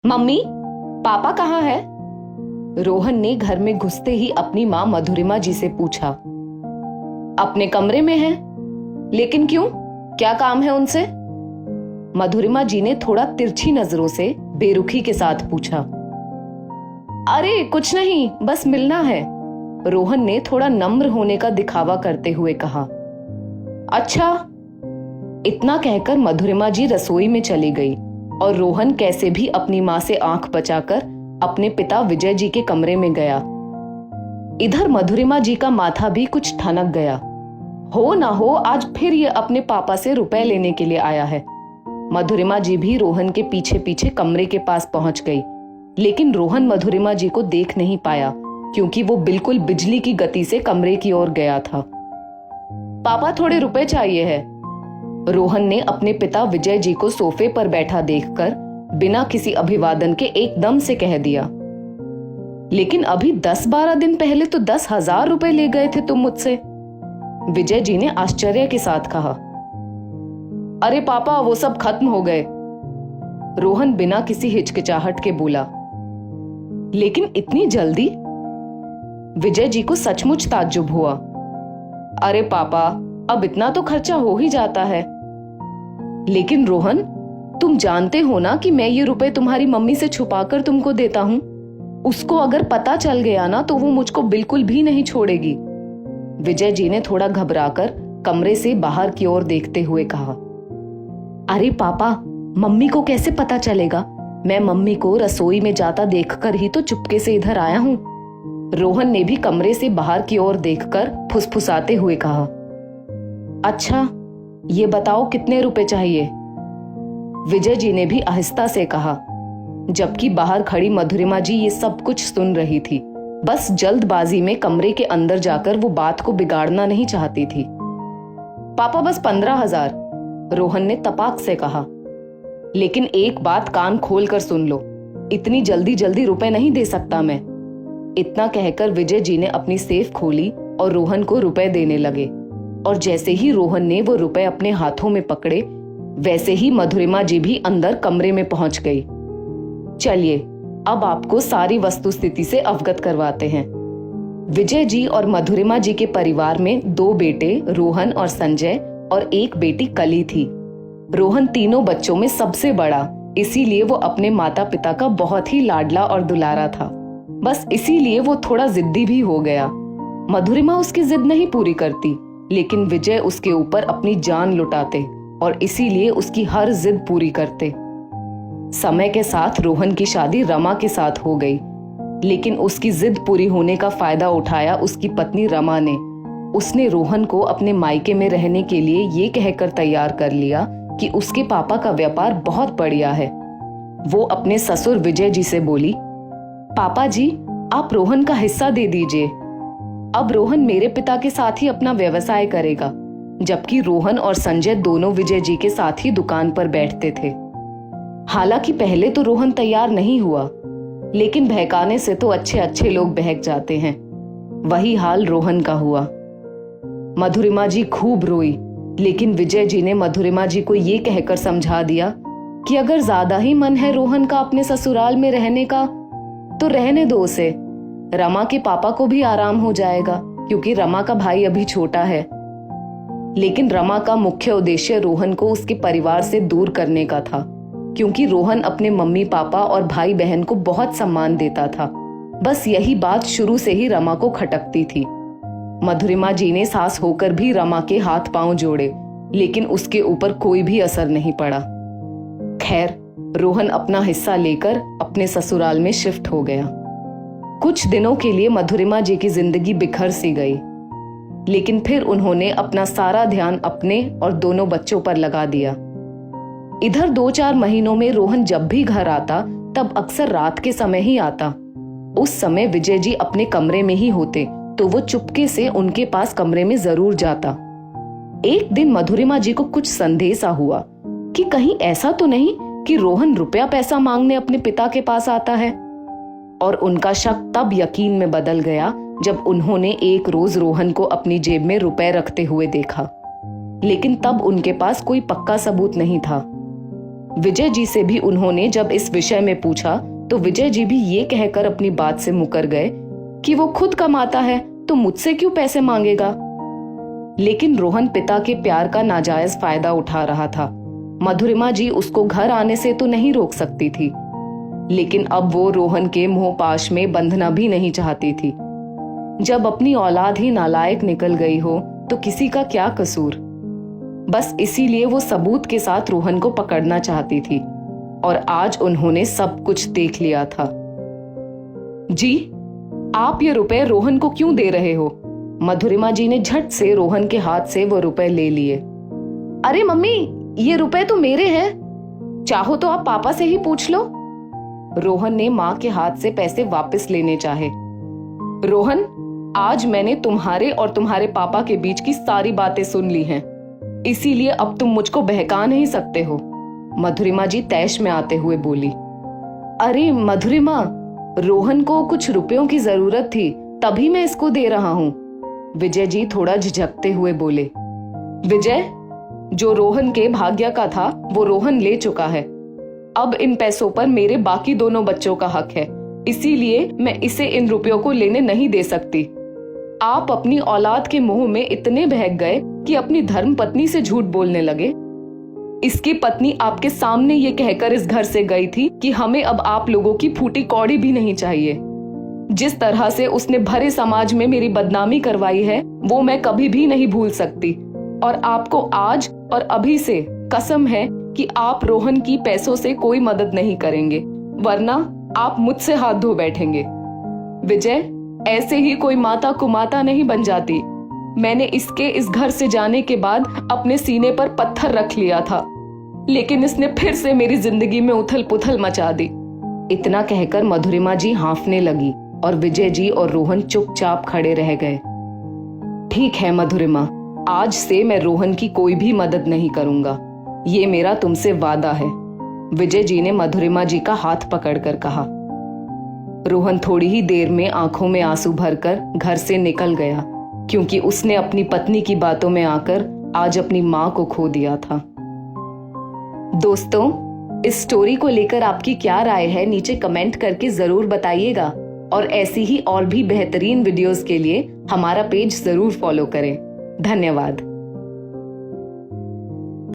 Mummy, पापा कहाँ है? रोहन ने घर में घुसते ही अपनी माँ मधुरिमा जी से पूछा। अपने कमरे में हैं। लेकिन क्यों? क्या काम है उनसे? मधुरिमा जी ने थोड़ा तिरछी नजरों से बेरुखी के साथ पूछा। अरे कुछ नहीं, बस मिलना है, रोहन ने थोड़ा नम्र होने का दिखावा करते हुए कहा। अच्छा। इतना कहकर मधुरिमा जी रसोई में चली गई और रोहन कैसे भी अपनी मां से आंख बचाकर अपने पिता विजय जी के कमरे में गया। इधर मधुरिमा जी का माथा भी कुछ ठनक गया। हो ना हो आज फिर ये अपने पापा से रुपए लेने के लिए आया है। मधुरिमा जी भी रोहन के पीछे पीछे कमरे के पास पहुंच गई, लेकिन रोहन मधुरिमा जी को देख नहीं पाया क्योंकि वो बिल्कुल बिजली की गति से कमरे की ओर गया था। पापा थोड़े रुपए चाहिए है, रोहन ने अपने पिता विजय जी को सोफे पर बैठा देखकर बिना किसी अभिवादन के एकदम से कह दिया। लेकिन अभी 10-12 दिन पहले तो 10,000 रुपए ले गए थे तुम मुझसे, विजय जी ने आश्चर्य के साथ कहा। अरे पापा वो सब खत्म हो गए, रोहन बिना किसी हिचकिचाहट के बोला। लेकिन इतनी जल्दी? विजय जी को सचमुच ताज्जुब हुआ। अरे पापा अब इतना तो खर्चा हो ही जाता है। लेकिन रोहन, तुम जानते हो ना कि मैं ये रुपए तुम्हारी मम्मी से छुपाकर तुमको देता हूं। उसको अगर पता चल गया ना तो वो मुझको बिल्कुल भी नहीं छोड़ेगी, विजय जी ने थोड़ा घबराकर कमरे से बाहर की ओर देखते हुए कहा। अरे पापा, मम्मी को कैसे पता चलेगा? मैं मम्मी को रसोई में जाता देखकर ही तो चुपके से इधर आया हूं, रोहन ने भी कमरे से बाहर की ओर देखकर फुसफुसाते हुए कहा। अच्छा, ये बताओ कितने रुपए चाहिए, विजय जी ने भी आहिस्ता से कहा, जबकि बाहर खड़ी मधुरिमा जी ये सब कुछ सुन रही थी। बस जल्दबाजी में कमरे के अंदर जाकर वो बात को बिगाड़ना नहीं चाहती थी। पापा बस 15,000, रोहन ने तपाक से कहा। लेकिन एक बात कान खोल कर सुन लो, इतनी जल्दी जल्दी रुपए नहीं दे सकता मैं। इतना कहकर विजय जी ने अपनी सेफ खोली और रोहन को रुपए देने लगे। और जैसे ही रोहन ने वो रुपए अपने हाथों में पकड़े, वैसे ही मधुरिमा जी भी अंदर कमरे में पहुंच गई। चलिए अब आपको सारी वस्तुस्थिति से अवगत करवाते हैं। विजय जी और मधुरिमा जी के परिवार में 2 बेटे रोहन और संजय और 1 बेटी कली थी। रोहन तीनों बच्चों में सबसे बड़ा, इसीलिए वो अपने माता पिता का बहुत ही लाडला और दुलारा था। बस इसीलिए वो थोड़ा जिद्दी भी हो गया। मधुरिमा उसकी जिद नहीं पूरी करती, लेकिन विजय उसके ऊपर अपनी जान लुटाते और इसीलिए उसकी हर जिद पूरी करते। समय के साथ रोहन की शादी रमा के साथ हो गई, लेकिन उसकी जिद पूरी होने का फायदा उठाया उसकी पत्नी रमा ने। उसने रोहन को अपने मायके में रहने के लिए ये कहकर तैयार कर लिया कि उसके पापा का व्यापार बहुत बढ़िया है। वो अपने ससुर विजय जी से बोली, पापा जी आप रोहन का हिस्सा दे दीजिए। अब रोहन मेरे पिता के साथ ही अपना व्यवसाय करेगा, जबकि रोहन और संजय दोनों विजय जी के साथ ही दुकान पर बैठते थे। हालांकि पहले तो रोहन तैयार नहीं हुआ, लेकिन बहकाने से तो अच्छे अच्छे लोग बहक जाते हैं। वही हाल रोहन का हुआ। मधुरिमा जी खूब रोई, लेकिन विजय जी ने मधुरिमा जी को ये कहकर समझा दिया कि अगर ज्यादा ही मन है रोहन का अपने ससुराल में रहने का तो रहने दो उसे। रमा के पापा को भी आराम हो जाएगा, क्योंकि रमा का भाई अभी छोटा है। लेकिन रमा का मुख्य उद्देश्य रोहन को उसके परिवार से दूर करने का था, क्योंकि रोहन अपने मम्मी पापा और भाई बहन को बहुत सम्मान देता था। बस यही बात शुरू से ही रमा को खटकती थी। मधुरिमा जी ने सास होकर भी रमा के हाथ पांव जोड़े, लेकिन उसके ऊपर कोई भी असर नहीं पड़ा। खैर, रोहन अपना हिस्सा लेकर अपने ससुराल में शिफ्ट हो गया। कुछ दिनों के लिए मधुरिमा जी की जिंदगी बिखर सी गई, लेकिन फिर उन्होंने अपना सारा ध्यान अपने और दोनों बच्चों पर लगा दिया। इधर 2-4 महीनों में रोहन जब भी घर आता तब अक्सर रात के समय ही आता। उस समय विजय जी अपने कमरे में ही होते, तो वो चुपके से उनके पास कमरे में जरूर जाता। एक दिन मधुरिमा जी को कुछ संदेह सा हुआ कि कहीं ऐसा तो नहीं कि रोहन रुपया पैसा मांगने अपने पिता के पास आता है। और उनका शक तब यकीन में बदल गया जब उन्होंने एक रोज रोहन को अपनी जेब में रुपए रखते हुए देखा, लेकिन तब उनके पास कोई पक्का सबूत नहीं था। विजय जी से भी उन्होंने जब इस विषय में पूछा तो विजय जी भी ये कहकर अपनी बात से मुकर गए कि वो खुद कमाता है तो मुझसे क्यों पैसे मांगेगा। लेकिन रोहन पिता के प्यार का नाजायज फायदा उठा रहा था। मधुरिमा जी उसको घर आने से तो नहीं रोक सकती थी, लेकिन अब वो रोहन के मोहपाश में बंधना भी नहीं चाहती थी। जब अपनी औलाद ही नालायक निकल गई हो तो किसी का क्या कसूर। बस इसीलिए वो सबूत के साथ रोहन को पकड़ना चाहती थी और आज उन्होंने सब कुछ देख लिया था। जी, आप ये रुपए रोहन को क्यों दे रहे हो? मधुरिमा जी ने झट से रोहन के हाथ से वो रुपए ले लिए। अरे मम्मी, ये रुपए तो मेरे हैं, चाहो तो आप पापा से ही पूछ लो। रोहन ने मां के हाथ से पैसे वापस लेने चाहे। रोहन, आज मैंने तुम्हारे और तुम्हारे पापा के बीच की सारी बातें सुन ली हैं, इसीलिए अब तुम मुझको बहका नहीं सकते हो। मधुरिमा जी तैश में आते हुए बोली। अरे मधुरिमा, रोहन को कुछ रुपयों की जरूरत थी, तभी मैं इसको दे रहा हूं। विजय जी थोड़ा झिझकते हुए बोले। विजय, जो रोहन के भाग्य का था वो रोहन ले चुका है। अब इन पैसों पर मेरे बाकी दोनों बच्चों का हक है, इसीलिए मैं इसे इन रुपयों को लेने नहीं दे सकती। आप अपनी औलाद के मोह में इतने बहक गए कि अपनी धर्म पत्नी से झूठ बोलने लगे। इसकी पत्नी आपके सामने ये कहकर इस घर से गई थी कि हमें अब आप लोगों की फूटी कौड़ी भी नहीं चाहिए। जिस तरह से उसने भरे समाज में मेरी बदनामी करवाई है वो मैं कभी भी नहीं भूल सकती, और आपको आज और अभी से कसम है कि आप रोहन की पैसों से कोई मदद नहीं करेंगे, वरना आप मुझसे हाथ धो बैठेंगे। विजय, ऐसे ही कोई माता कुमाता नहीं बन जाती। मैंने इसके इस घर से जाने के बाद अपने सीने पर पत्थर रख लिया था, लेकिन इसने फिर से मेरी जिंदगी में उथल पुथल मचा दी। इतना कहकर मधुरिमा जी हांफने लगी और विजय जी और रोहन चुपचाप खड़े रह गए। ठीक है मधुरिमा, आज से मैं रोहन की कोई भी मदद नहीं करूंगा, ये मेरा तुमसे वादा है। विजय जी ने मधुरिमा जी का हाथ पकड़कर कहा। रोहन थोड़ी ही देर में आंखों में आंसू भरकर घर से निकल गया, क्योंकि उसने अपनी पत्नी की बातों में आकर आज अपनी मां को खो दिया था। दोस्तों, इस स्टोरी को लेकर आपकी क्या राय है नीचे कमेंट करके जरूर बताइएगा, और ऐसी ही और भी बेहतरीन वीडियोस के लिए हमारा पेज जरूर फॉलो करें। धन्यवाद।